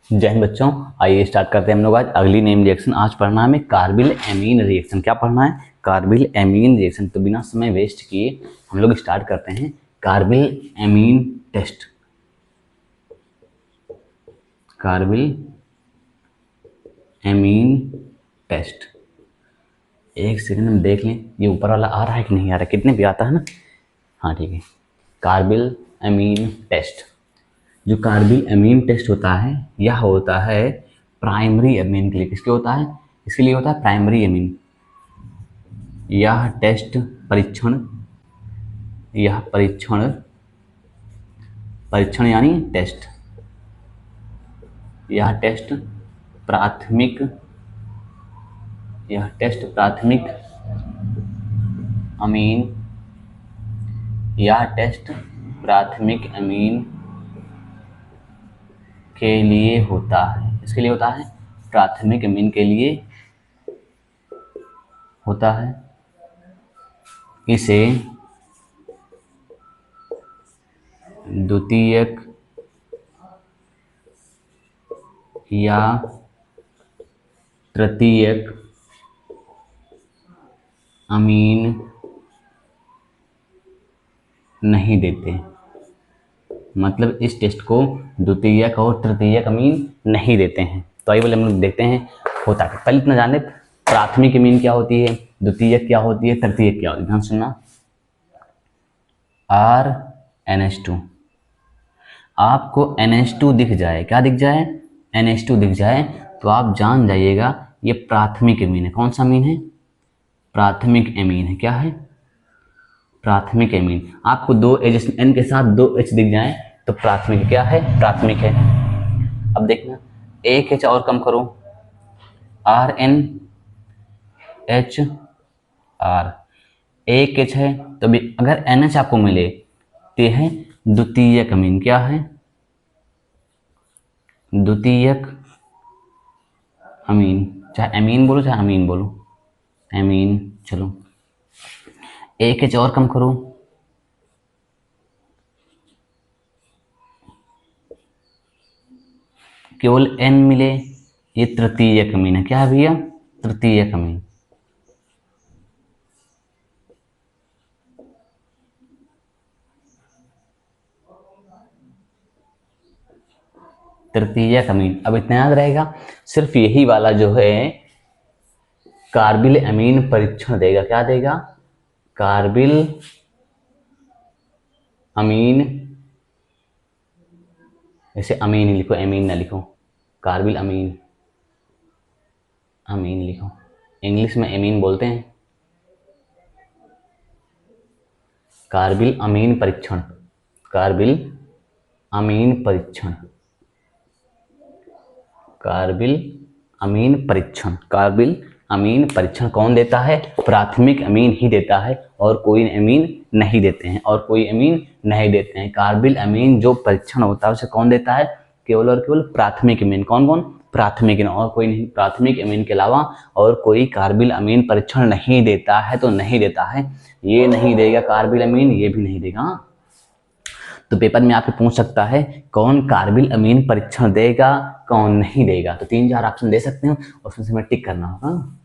जय हिंद बच्चों। आइए स्टार्ट करते हैं हम लोग आज अगली नेम रिएक्शन। आज पढ़ना है हमें कार्बिल एमीन रिएक्शन। क्या पढ़ना है? Carbyl amine reaction. तो बिना समय वेस्ट किए हम लोग स्टार्ट करते हैं carbylamine test. Carbylamine test. एक सेकंड हम देख लें ये ऊपर वाला आ रहा है कि नहीं आ रहा है, कितने भी आता है ना। हाँ ठीक है। Carbylamine test. जो कार्बिल एमीन टेस्ट होता है यह होता है प्राइमरी एमीन के लिए। किसके होता है? इसके लिए होता है प्राइमरी एमीन। यह टेस्ट परीक्षण, यह परीक्षण परीक्षण यानी टेस्ट, यह टेस्ट प्राथमिक, यह टेस्ट प्राथमिक अमीन, यह टेस्ट प्राथमिक अमीन के लिए होता है। इसके लिए होता है प्राथमिक अमीन के लिए होता है। इसे द्वितीयक या तृतीयक अमीन नहीं देते। मतलब इस टेस्ट को द्वितीयक और तृतीयक अमीन नहीं देते हैं। तो आइए बोले हम लोग देखते हैं होता है। पहले इतना जाने प्राथमिक अमीन क्या होती है, द्वितीयक क्या होती है, तृतीयक क्या होती है। ध्यान सुनना। RnH2, आपको NH2 दिख जाए, क्या दिख जाए? NH2 दिख जाए तो आप जान जाइएगा ये प्राथमिक अमीन है। कौन सा अमीन है? प्राथमिक अमीन है। क्या है? प्राथमिक एमीन। आपको दो एच एन के साथ दो एच दिख जाए तो प्राथमिक क्या है? प्राथमिक है। अब देखना एक एच और कम करो, RnHR, एक एच है तो भी अगर NH आपको मिले तो यह है द्वितीयक अमीन। क्या है? द्वितीयक अमीन। चाहे अमीन बोलो चाहे अमीन बोलो, अमीन। चलो एक एच और कम करो, केवल N मिले, ये तृतीयक अमीन है। क्या है भैया? तृतीयक अमीन। तृतीयक अमीन। अब इतना याद रहेगा, सिर्फ यही वाला जो है कार्बिल अमीन परीक्षण देगा। क्या देगा? कार्बिल अमीन, ऐसे अमीन लिखो, अमीन ना लिखो, कार्बिल अमीन, अमीन लिखो। इंग्लिश में अमीन बोलते हैं। कार्बिल अमीन परीक्षण, कार्बिल अमीन परीक्षण, कार्बिल अमीन परीक्षण। कार्बिल अमीन परीक्षण कौन देता है? प्राथमिक अमीन ही देता है और कोई अमीन नहीं देते हैं, और कोई अमीन नहीं देते हैं। कार्बिल अमीन जो परीक्षण होता है उसे कौन देता है? केवल और केवल प्राथमिक अमीन। कौन कौन? प्राथमिक अमीन, और कोई नहीं। प्राथमिक अमीन के अलावा और कोई कार्बिल अमीन परीक्षण नहीं देता है तो नहीं देता है। ये नहीं देगा कार्बिल अमीन, ये भी नहीं देगा। तो पेपर में आपसे पूछ सकता है कौन कार्बिल अमीन परीक्षण देगा, कौन नहीं देगा। तो 3-4 ऑप्शन दे सकते हैं और उसमें से हमें टिक करना होगा।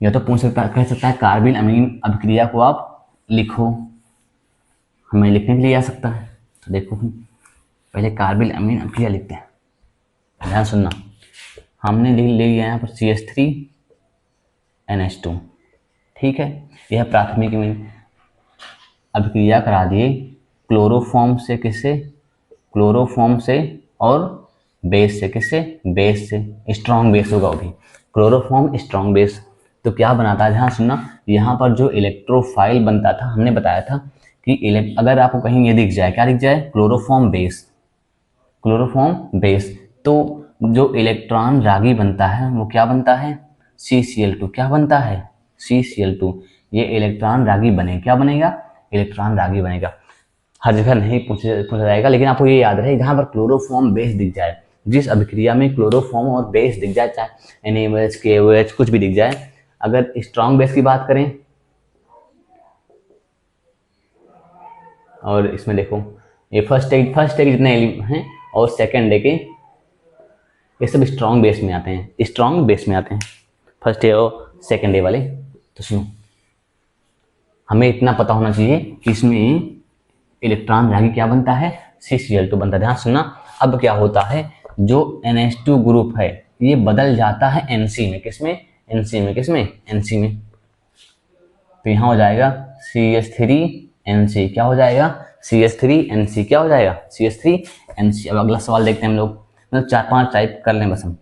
या तो पूछ सकता, कह सकता है कार्बिल अमीन अभिक्रिया को आप लिखो, हमें लिखने के लिए आ सकता है। तो देखो पहले कार्बिल अमीन अभिक्रिया लिखते हैं। ध्यान सुनना, हमने लिख लिया यहाँ पर CH3NH2। ठीक है, यह प्राथमिक अमीन अभिक्रिया करा दिए क्लोरोफॉर्म से। किससे? क्लोरोफॉर्म से और बेस से। किससे? बेस से। स्ट्रॉन्ग बेस होगा वो भी, क्लोरोफॉर्म स्ट्रॉन्ग बेस। तो क्या बनाता है? ध्यान सुनना, यहाँ पर जो इलेक्ट्रोफाइल बनता था, हमने बताया था कि अगर आपको कहीं ये दिख जाए, क्या दिख जाए? Chloroform base, chloroform base. तो जो इलेक्ट्रॉन रागी बनता है वो क्या बनता है? CCl2। क्या बनता है? CCl2। ये इलेक्ट्रॉन रागी बने, क्या बनेगा? इलेक्ट्रॉन रागी बनेगा। हर जगह नहीं पूछा जाएगा, लेकिन आपको ये याद रहे जहाँ पर क्लोरोफॉर्म बेस दिख जाए, जिस अभिक्रिया में क्लोरोफॉर्म और बेस दिख जाए, चाहे NaOH KOH कुछ भी दिख जाए। अगर स्ट्रॉन्ग बेस की बात करें, और इसमें देखो ये फर्स्ट स्टेज जितने हैं और सेकेंड है कि ये सब स्ट्रॉन्ग बेस में आते हैं, स्ट्रॉन्ग बेस में आते हैं, फर्स्ट ए और सेकेंड ए वाले। तो सुनो, हमें इतना पता होना चाहिए कि इसमें इलेक्ट्रॉन जाके क्या बनता है, CCl2 बनता है। ध्यान सुनना, अब क्या होता है, जो NH2 ग्रुप है ये बदल जाता है NC में। किसमें? NC में। किसमें? NC में। तो यहाँ हो जाएगा CH3NC, क्या हो जाएगा, CH3NC, क्या हो जाएगा, CH3NC। अब अगला सवाल देखते हैं हम लोग, मतलब 4-5 टाइप कर लें बस हम।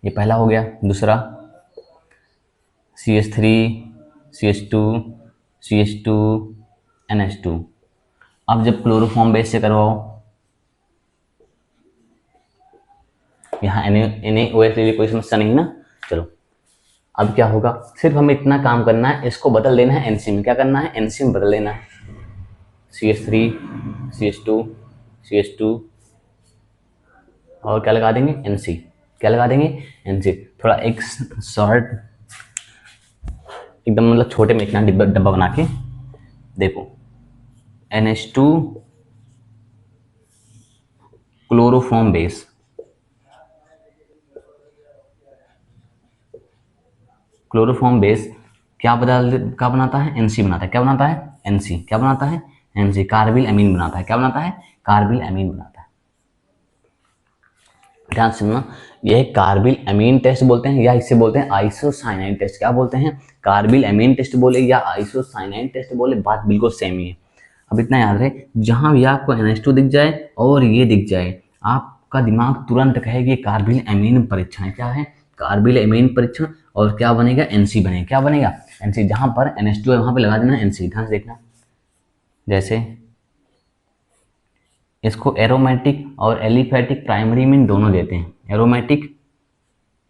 ये पहला हो गया, दूसरा CH3, CH2, CH2, NH2। अब जब क्लोरोफॉर्म बेस से करवाओ, यहाँ NaOH के लिए कोई समस्या नहीं ना। चलो अब क्या होगा, सिर्फ हमें इतना काम करना है, इसको बदल देना है NC में। क्या करना है, NC में बदल देना है। CH3, CH2, CH2 और क्या लगा देंगे, NC। क्या लगा देंगे, NC। थोड़ा एक शॉर्ट एकदम मतलब छोटे में इतना डब्बा बना के देखो, NH2 chloroform base, chloroform base क्या बनाता है, NC बनाता है। क्या बनाता है, NC। क्या बनाता है, NC। कार्बिल अमीन बनाता है। क्या बनाता है, कार्बिल अमीन बनाता है। ध्यान सुनना, यह कार्बिल अमीन टेस्ट बोलते हैं या इसे बोलते हैं आइसोसाइनाइड टेस्ट। क्या बोलते हैं, कार्बिल अमीन टेस्ट बोले या आइसोसाइनाइड टेस्ट बोले, बात बिल्कुल सेम ही है। अब इतना याद रहे, जहां भी आपको NH2 दिख जाए और ये दिख जाए, आपका दिमाग तुरंत कहे कि कार्बिल अमीन परीक्षण है। क्या है, कार्बिल अमीन परीक्षण। और क्या बनेगा, NC बनेगा। क्या बनेगा, NC। जहां पर NH2 है वहां पे लगा देना NC। ध्यान से देखना, जैसे इसको एरोमेटिक और एलिफैटिक प्राइमरी मीन दोनों देते हैं, एरोमेटिक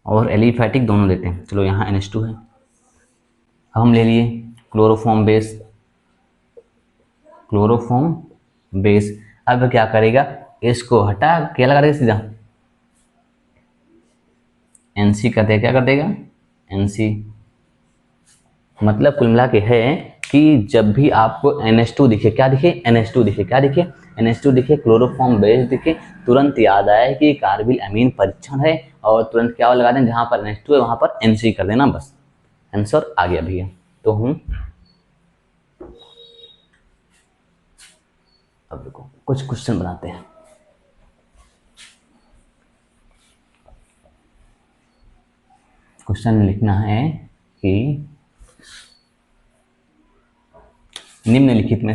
और एलिफैटिक दोनों देते हैं। चलो यहाँ NH2 है, हम ले लिए क्लोरोफॉर्म बेस, क्लोरोफॉर्म बेस। अब क्या करेगा, इसको हटा क्या लगा देगा, सीधा NC कर देगा। क्या कर देगा, NC। मतलब कुल मिला के है कि जब भी आपको NH2 दिखे, क्या दिखे, NH2 दिखे, क्या दिखे, NH2 दिखे, क्लोरोफॉर्म बेस दिखे, तुरंत याद आए कि कार्बिल अमीन परीक्षण है, और तुरंत क्या लगा दें, जहां पर NH2 है वहां पर NC कर देना, बस आंसर आ गया भैया। तो हम अब देखो कुछ क्वेश्चन बनाते हैं। क्वेश्चन लिखना है कि निम्नलिखित में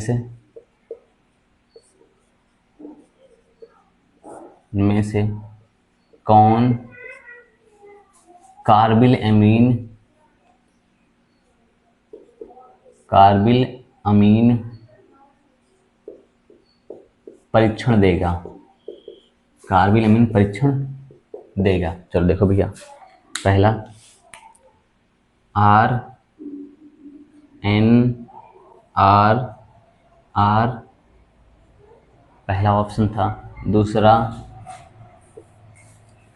से कौन कार्बिल अमीन परीक्षण देगा, कार्बिल अमीन परीक्षण देगा। चलो देखो भैया, पहला RNR पहला ऑप्शन था, दूसरा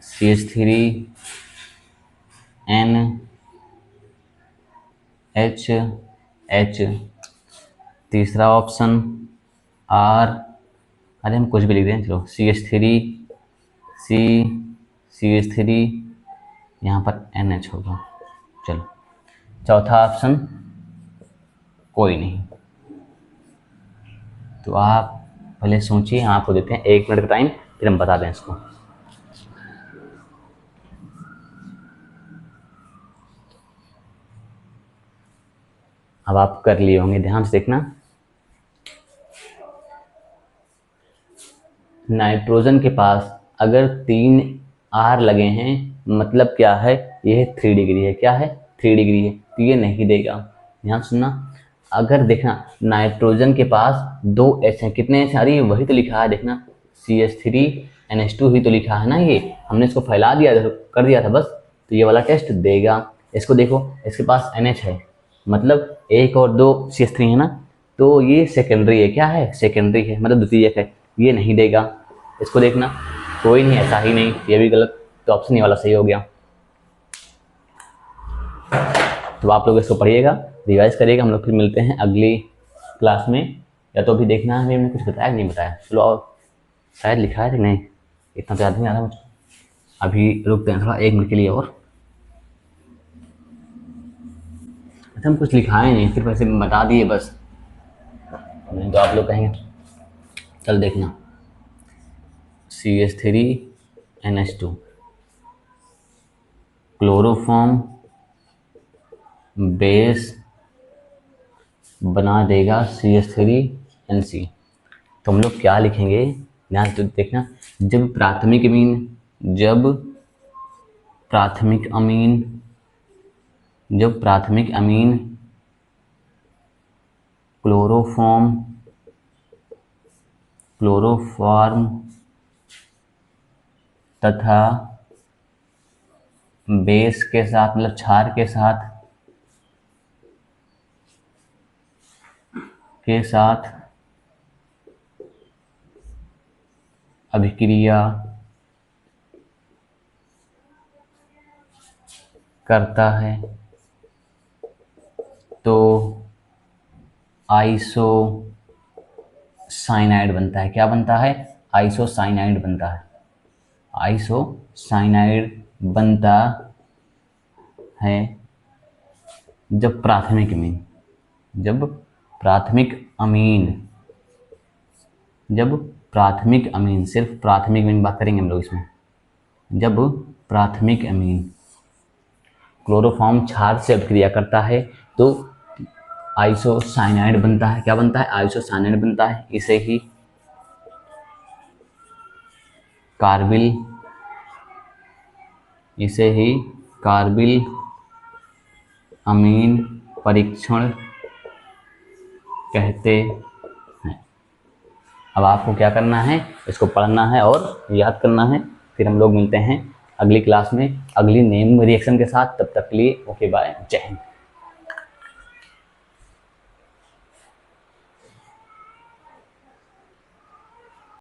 CH3NHH, तीसरा ऑप्शन अरे हम कुछ भी लिख दें, चलो CH3 यहाँ पर NH होगा। चलो चौथा ऑप्शन कोई नहीं। तो आप पहले सोचिए, आपको देते हैं 1 मिनट का टाइम, फिर हम बता दें इसको। अब आप कर लिए होंगे, ध्यान से देखना। नाइट्रोजन के पास अगर 3 R लगे हैं, मतलब क्या है, यह 3 डिग्री है। क्या है, 3 डिग्री है, तो ये नहीं देगा। ध्यान सुनना, अगर देखना नाइट्रोजन के पास 2 H हैं, कितने H? अरे वही तो लिखा है, देखना CH3NH2 ही तो लिखा है ना, ये हमने इसको फैला दिया कर दिया था बस। तो ये वाला टेस्ट देगा। इसको देखो, इसके पास NH है, मतलब 1 और 2 CH3 है ना, तो ये सेकेंडरी है। क्या है, सेकेंडरी है, मतलब द्वितीयक है, ये नहीं देगा। इसको देखना, कोई नहीं, ऐसा ही नहीं, ये भी गलत, तो ऑप्शन ये वाला सही हो गया। तो आप लोग इसको पढ़िएगा, रिवाइज करिएगा। हम लोग फिर मिलते हैं अगली क्लास में। या तो अभी देखना है हमने कुछ बताया नहीं बताया, चलो और शायद लिखा है कि नहीं, इतना तो याद नहीं आ रहा मुझको। अभी रुकते हैं थोड़ा 1 मिनट के लिए और। अच्छा हम कुछ लिखाए नहीं, सिर्फ ऐसे बता दिए बस, नहीं तो आप लोग कहेंगे चल देखना। CH3NH2 क्लोरोफॉर्म बेस बना देगा CH3NC। तो हम लोग क्या लिखेंगे ध्यान से देखना। जब प्राथमिक अमीन क्लोरोफॉर्म तथा बेस के साथ मतलब क्षार के साथ अभिक्रिया करता है तो आइसोसाइनाइड बनता है। क्या बनता है? आइसोसाइनाइड बनता है। आइसोसाइनाइड बनता है जब प्राथमिक अमीन सिर्फ प्राथमिक अमीन बात करेंगे हम लोग इसमें। जब प्राथमिक अमीन क्लोरोफॉर्म क्षार से अभिक्रिया करता है तो आइसोसाइनाइड बनता है। क्या बनता है? आइसोसाइनाइड बनता है। इसे ही कार्बिल अमीन परीक्षण कहते हैं। अब आपको क्या करना है, इसको पढ़ना है और याद करना है। फिर हम लोग मिलते हैं अगली क्लास में अगली नेम रिएक्शन के साथ। तब तक के लिए ओके बाय, जय हिंद।